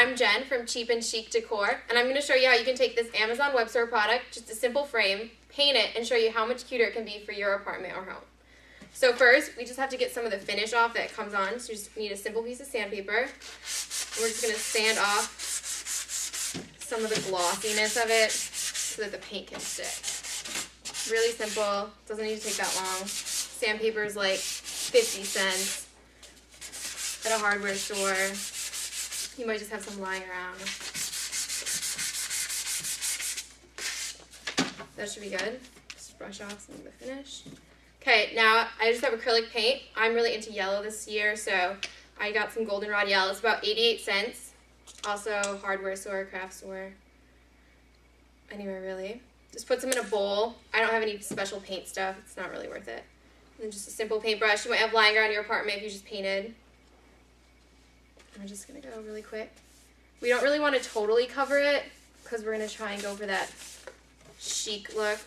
I'm Jen from Cheap and Chic Decor, and I'm going to show you how you can take this Amazon web store product, just a simple frame, paint it, and show you how much cuter it can be for your apartment or home. So first, we just have to get some of the finish off that comes on, so you just need a simple piece of sandpaper. We're just going to sand off some of the glossiness of it so that the paint can stick. Really simple, doesn't need to take that long. Sandpaper is like 50 cents at a hardware store. You might just have some lying around. That should be good. Just brush off some of the finish. Okay, now I just have acrylic paint. I'm really into yellow this year, so I got some goldenrod yellow. It's about 88 cents. Also hardware store, craft store, anywhere really. Just put some in a bowl. I don't have any special paint stuff. It's not really worth it. And then just a simple paintbrush. You might have lying around your apartment if you just painted. I'm just going to go really quick. We don't really want to totally cover it because we're going to try and go for that chic look.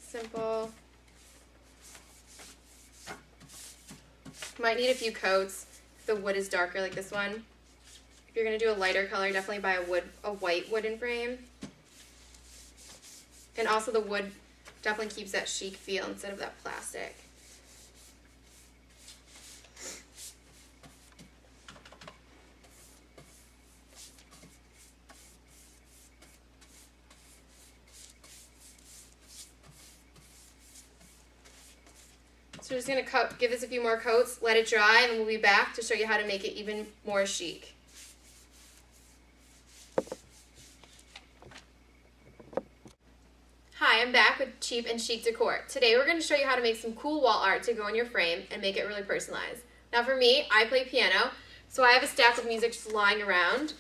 Simple. Might need a few coats if the wood is darker like this one. If you're going to do a lighter color, definitely buy a white wooden frame. And also the wood definitely keeps that chic feel instead of that plastic. So we're just going to give this a few more coats, let it dry, and then we'll be back to show you how to make it even more chic. Hi, I'm back with Cheap and Chic Decor. Today we're going to show you how to make some cool wall art to go in your frame and make it really personalized. Now for me, I play piano, so I have a stack of music just lying around.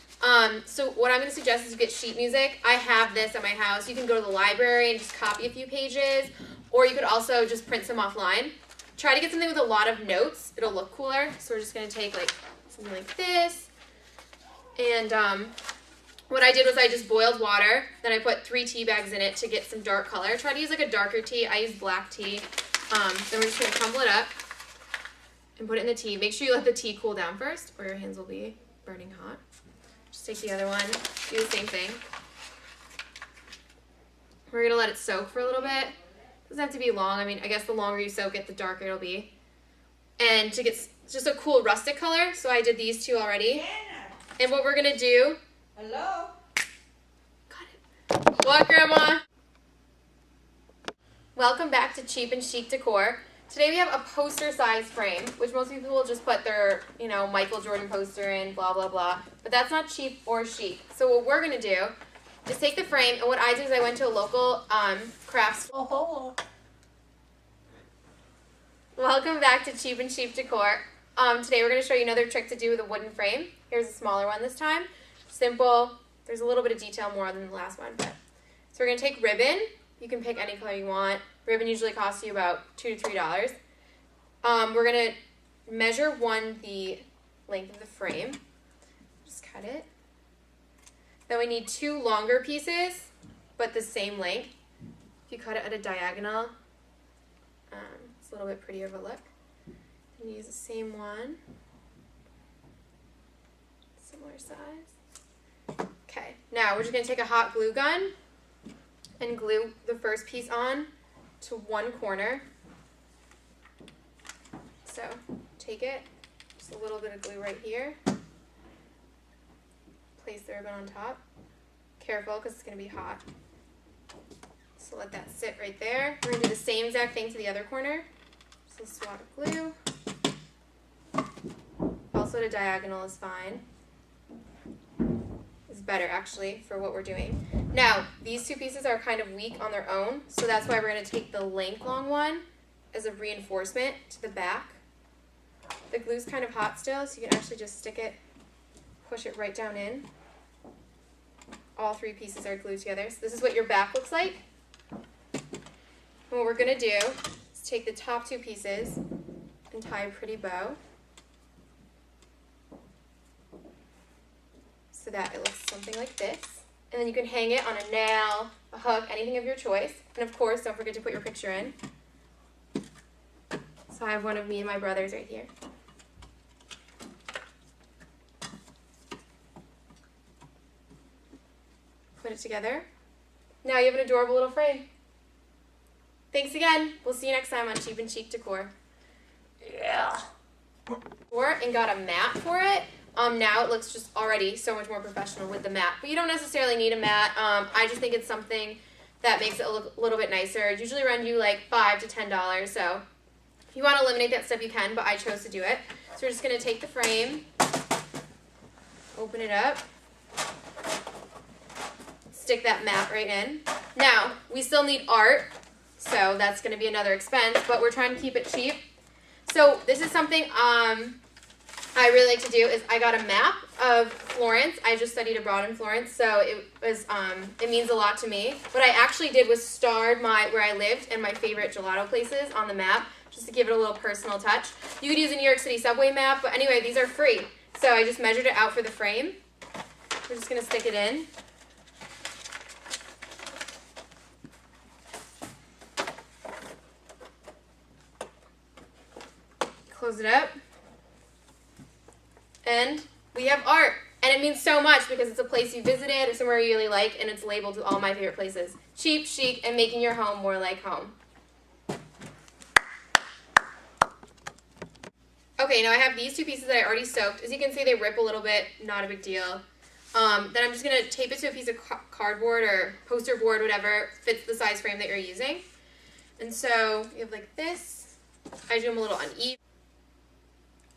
So what I'm going to suggest is you get sheet music. I have this at my house. You can go to the library and just copy a few pages, or you could also just print some offline. Try to get something with a lot of notes. It'll look cooler. So we're just going to take like something like this. And what I did was I just boiled water. Then I put 3 tea bags in it to get some dark color. Try to use like a darker tea. I use black tea. Then we're just going to crumble it up and put it in the tea. Make sure you let the tea cool down first or your hands will be burning hot. Just take the other one. Do the same thing. We're going to let it soak for a little bit. Doesn't have to be long. I mean, I guess the longer you soak it, the darker it'll be. And to get just a cool rustic color, so I did these 2 already. And what we're going to do... Hello? Got it. What, Grandma? Welcome back to Cheap and Chic Decor. Today we have a poster-sized frame, which most people will just put their, Michael Jordan poster in, blah, blah, blah. But that's not cheap or chic. So what we're going to do... just take the frame, and what I did is I went to a local craft store. Oh. Welcome back to Cheap and Chic Decor. Today we're going to show you another trick to do with a wooden frame. Here's a smaller one this time. Simple. There's a little bit of detail more than the last one. So we're going to take ribbon. You can pick any color you want. Ribbon usually costs you about $2 to $3. We're going to measure the length of the frame. Just cut it. Then we need 2 longer pieces, but the same length. If you cut it at a diagonal, it's a little bit prettier of a look. And use the same one, similar size. Okay, now we're just going to take a hot glue gun and glue the first piece on to one corner. So take it, just a little bit of glue right here. Place the ribbon on top. Careful because it's going to be hot. So let that sit right there. We're going to do the same exact thing to the other corner. So swat of glue. Also the diagonal is fine. It's better actually for what we're doing. Now these 2 pieces are kind of weak on their own, so that's why we're going to take the length long one as a reinforcement to the back. The glue's kind of hot still, so you can actually just stick it, push it right down in. All 3 pieces are glued together. So this is what your back looks like. And what we're going to do is take the top 2 pieces and tie a pretty bow so that it looks something like this. And then you can hang it on a nail, a hook, anything of your choice. And of course, don't forget to put your picture in. So I have one of me and my brothers right here. Put it together. Now you have an adorable little frame. Thanks again. We'll see you next time on Cheap and Chic Decor. Yeah. And got a mat for it. Now it looks just already so much more professional with the mat. But you don't necessarily need a mat. I just think it's something that makes it look a little bit nicer. It usually run you like $5 to $10. So if you want to eliminate that step, you can, but I chose to do it. So we're just going to take the frame, open it up, stick that mat right in. Now, we still need art, so that's going to be another expense, but we're trying to keep it cheap. So this is something I really like to do is I got a map of Florence. I just studied abroad in Florence, so it means a lot to me. What I actually did was starred where I lived and my favorite gelato places on the map, just to give it a little personal touch. You could use a New York City subway map, but anyway, these are free. So I just measured it out for the frame. We're just going to stick it in. Close it up. And we have art. And it means so much because it's a place you visited or somewhere you really like, and it's labeled with all my favorite places. Cheap, chic, and making your home more like home. Okay, now I have these two pieces that I already soaked. As you can see, they rip a little bit, not a big deal. Then I'm just going to tape it to a piece of cardboard or poster board, whatever fits the size frame that you're using. And so you have like this. I do them a little uneven.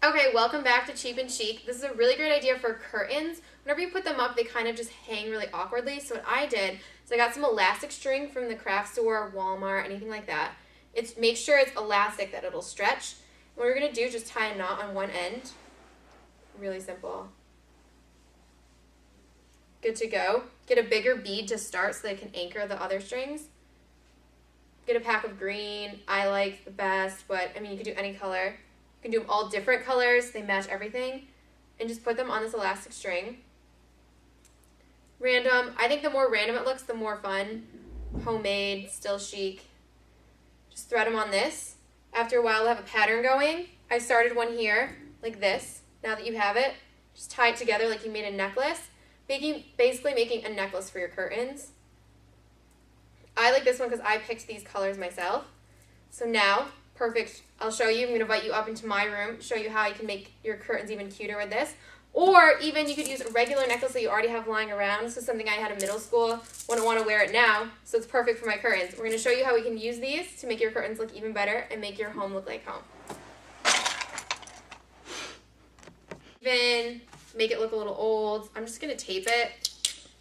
Okay, welcome back to Cheap and Chic. This is a really great idea for curtains. Whenever you put them up, they kind of just hang really awkwardly. So what I did is I got some elastic string from the craft store, Walmart, anything like that. Make sure it's elastic, that it'll stretch. What we're going to do is just tie a knot on one end. Really simple. Good to go. Get a bigger bead to start so they can anchor the other strings. Get a pack of green. I like the best, but I mean, you could do any color. You can do them all different colors. They match everything. And just put them on this elastic string. Random. I think the more random it looks, the more fun. Homemade, still chic. Just thread them on this. After a while, we'll have a pattern going. I started one here, like this. Now that you have it, just tie it together like you made a necklace. Basically making a necklace for your curtains. I like this one because I picked these colors myself. So now, perfect. I'll show you. I'm going to invite you up into my room, show you how you can make your curtains even cuter with this. Or even you could use a regular necklace that you already have lying around. This is something I had in middle school. Wouldn't want to wear it now, so it's perfect for my curtains. We're going to show you how we can use these to make your curtains look even better and make your home look like home. Even make it look a little old. I'm just going to tape it.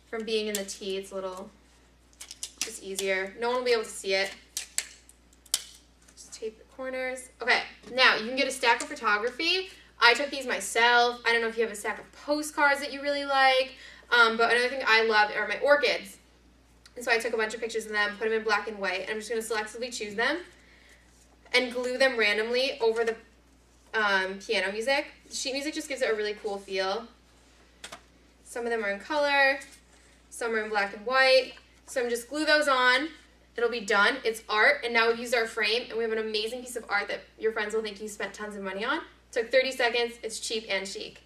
From being in the tea, it's a little just easier. No one will be able to see it. Just tape the corners. Okay, now you can get a stack of photography. I took these myself. I don't know if you have a stack of postcards that you really like, but another thing I love are my orchids. And so I took a bunch of pictures of them, put them in black and white, and I'm just going to selectively choose them and glue them randomly over the piano music. Sheet music just gives it a really cool feel. Some of them are in color, some are in black and white. So I'm just glue those on. It'll be done. It's art, and now we've used our frame, and we have an amazing piece of art that your friends will think you spent tons of money on. Took 30 seconds. It's cheap and chic.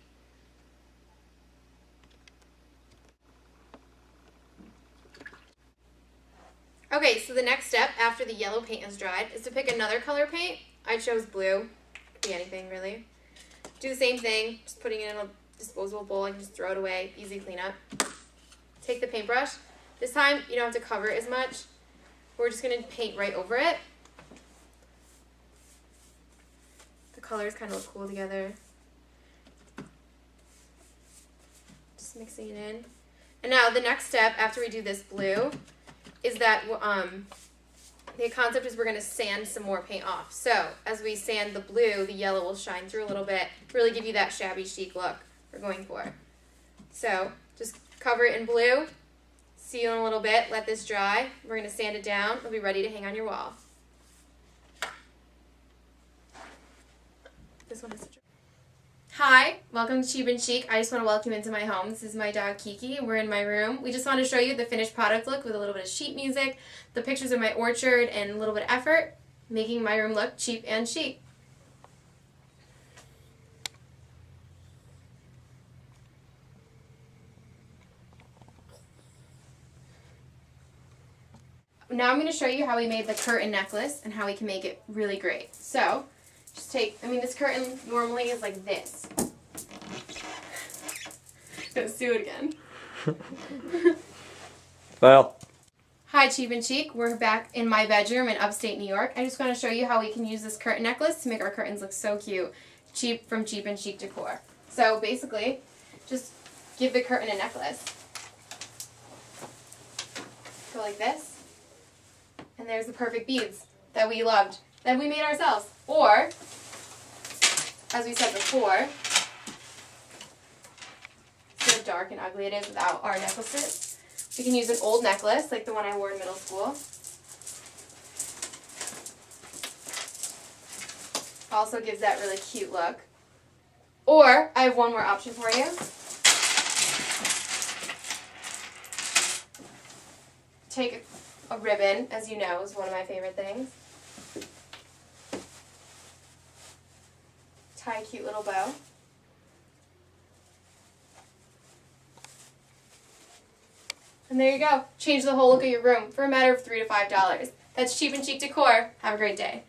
Okay, so the next step after the yellow paint is dried is to pick another color paint. I chose blue. Could be anything, really. Do the same thing, just putting it in a disposable bowl. I can just throw it away. Easy cleanup. Take the paintbrush. This time, you don't have to cover it as much. We're just going to paint right over it. Colors kind of look cool together. Just mixing it in. And now the next step after we do this blue is that the concept is we're going to sand some more paint off. So as we sand the blue, the yellow will shine through a little bit, really give you that shabby chic look we're going for. So just cover it in blue, see you in a little bit, let this dry. We're going to sand it down. It'll be ready to hang on your wall. This one has to dry. Hi, welcome to Cheap and Chic. I just want to welcome you into my home. This is my dog Kiki. We're in my room. We just want to show you the finished product look with a little bit of sheet music, the pictures of my orchard, and a little bit of effort, making my room look cheap and chic. Now I'm going to show you how we made the curtain necklace and how we can make it really great. So, just take, this curtain normally is like this. Let's do it again. Well. Hi Cheap and Chic, we're back in my bedroom in upstate New York. I just want to show you how we can use this curtain necklace to make our curtains look so cute. From Cheap and Chic Decor. So basically, just give the curtain a necklace. Go like this. And there's the perfect beads that we loved, that we made ourselves. Or, as we said before, see how dark and ugly it is without our necklaces. We can use an old necklace, like the one I wore in middle school. Also gives that really cute look. Or, I have one more option for you. Take a ribbon, as you know, is one of my favorite things. Tie a cute little bow. And there you go. Change the whole look of your room for a matter of $3 to $5. That's Cheap and Chic Decor. Have a great day.